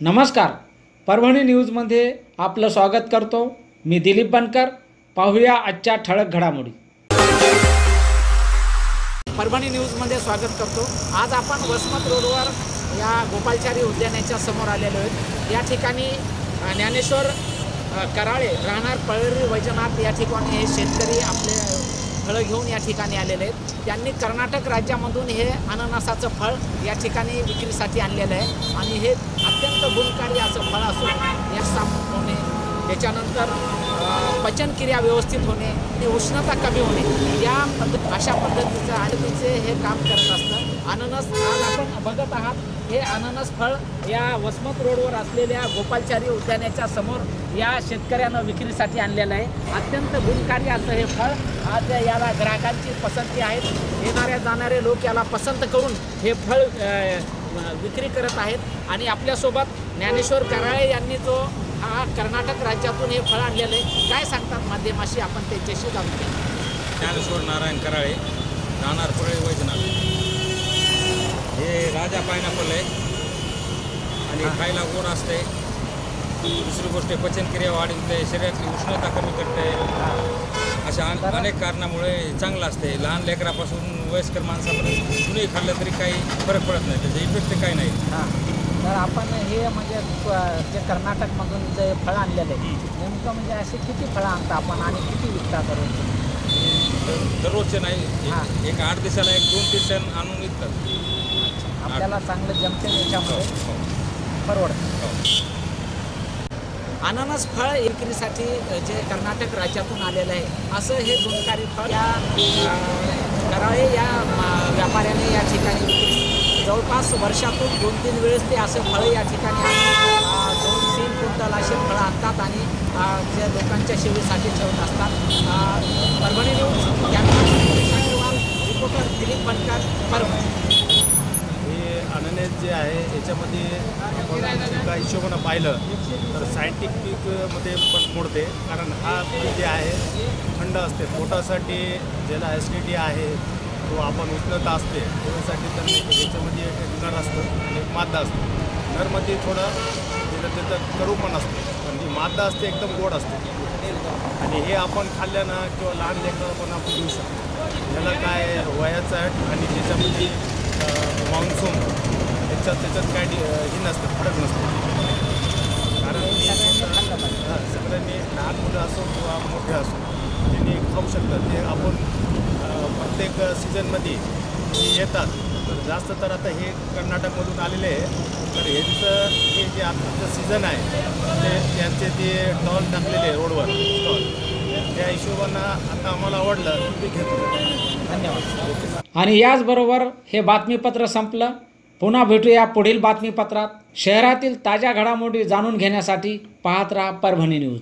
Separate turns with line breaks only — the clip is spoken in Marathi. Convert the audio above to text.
नमस्कार, परभणी न्यूजमध्ये आपलं स्वागत करतो। मी दिलीप बनकर। पाहूया आजच्या ठळक घडामोडी। परभणी न्यूजमध्ये स्वागत करतो। आज आपण वसमत रोडवर या गोपालचारी उद्यानाच्या समोर आलेलो आहोत। या ठिकाणी ज्ञानेश्वर कराळे राहणार पळरी वैजनाथ या ठिकाणी हे शेतकरी आपले फळं घेऊन या ठिकाणी आलेले आहेत। त्यांनी कर्नाटक राज्यामधून हे अननसाचं फळ या ठिकाणी विक्रीसाठी आणलेलं आहे आणि हे अत्यंत गुणकारी असं फळ असून या साफ होणे, त्याच्यानंतर पचनक्रिया व्यवस्थित होणे आणि उष्णता कमी होणे या अशा पद्धतीचं आयुर्वेदाचे हे काम करत असतं। अननस आज आपण बघत आहात, हे अननस फळ या वसमत रोडवर असलेल्या गोपालचारी उद्यानाच्या समोर या शेतकऱ्यानं विक्रीसाठी आणलेलं आहे। अत्यंत गुणकारी असं हे फळ आज याला ग्राहकांची पसंती आहे। येणाऱ्या जाणारे लोक याला पसंत करून हे फळ विक्री करत आहेत आणि आपल्यासोबत ज्ञानेश्वर कराळे यांनी जो हा कर्नाटक राज्यातून हे फळ आणलेलं आहे, काय सांगतात माध्यमाशी आपण त्यांच्याशी जाणून घेऊ।
ज्ञानेश्वर नारायण कराळे राहणार पळरी वैजनाथ। हे राजा पायनॅपल आहे आणि खायला गोड असते। दुसरी गोष्ट पचनक्रिया वाढवते, शरीरातली उष्णता कमी करते। अशा अनेक कारणामुळे चांगलं असते। लहान लेकरापासून वयस्कर माणसापर्यंत कुणीही खाल्लं तरी काही फरक पडत नाही, त्याचे इफेक्ट काही नाही।
तर आपण हे म्हणजे जे कर्नाटकमधून जे फळं आणलेलं आहे, नेमकं म्हणजे असे किती फळं आणता आपण आणि किती विकता
दररोजचे नाही, एक 8 दिवसाला 1-2-3 टन आणून विकतात।
आपल्याला चांगलं जमते, त्याच्यामुळे परवडतं। अननस फळ विक्रीसाठी जे कर्नाटक राज्यातून आलेलं आहे असं हे गुणकारी फळ या कराळे या व्यापाऱ्याने या ठिकाणी विक्री जवळपास वर्षातून 2-3 वेळेस ते असे फळं या ठिकाणी 2-3 क्विंटल असे फळं आणतात आणि जे लोकांच्या सेवेसाठी ठेवत असतात। Parbhani news camera reporter Dilip Bankar, Parbhani.
हे अननस जे आहे याच्यामध्ये आपण एका हिशोबानं पाहिलं तर सायंटिफिकमध्ये पण मोडते, कारण हा जे आहे थंड असते, पोटासाठी ज्याला ॲसिडिटी आहे तो आपण उष्णता असते त्याच्यासाठी तर याच्यामध्ये एक नर असतं आणि एक मादा असतो। नरमध्ये थोडं त्याचं कडू पण असते, पण जी मादा असते एकदम गोड असते आणि हे आपण खाल्ल्यानं किंवा लहान लेकराला पण आपण देऊ शकतो। याला काय वयाचं आहे आणि त्याच्यामध्ये मान्सून त्याच्यात काय हे नसतं, फरक नसतं, कारण सगळ्यांनी लहान मुलं असो किंवा मोठे असो त्यांनी खाऊ शकतात। ते आपण प्रत्येक सीझनमध्ये येतात, तर जास्त तर आता हे कर्नाटकमधून आलेले आहे, तर ह्यांचं हे जे आताचं सीझन आहे ते त्यांचे ते स्टॉल टाकलेले आहे रोडवर स्टॉल, त्या हिशोबानं आता आम्हाला आवडलं ते घेतो।
धन्यवाद। आणि याचबरोबर हे बातमीपत्र संपलं। पुन्हा भेटूया पुढील बातमीपत्रात। शहरातील ताज्या घडामोडी जाणून घेण्यासाठी पाहत राहा परभणी न्यूज।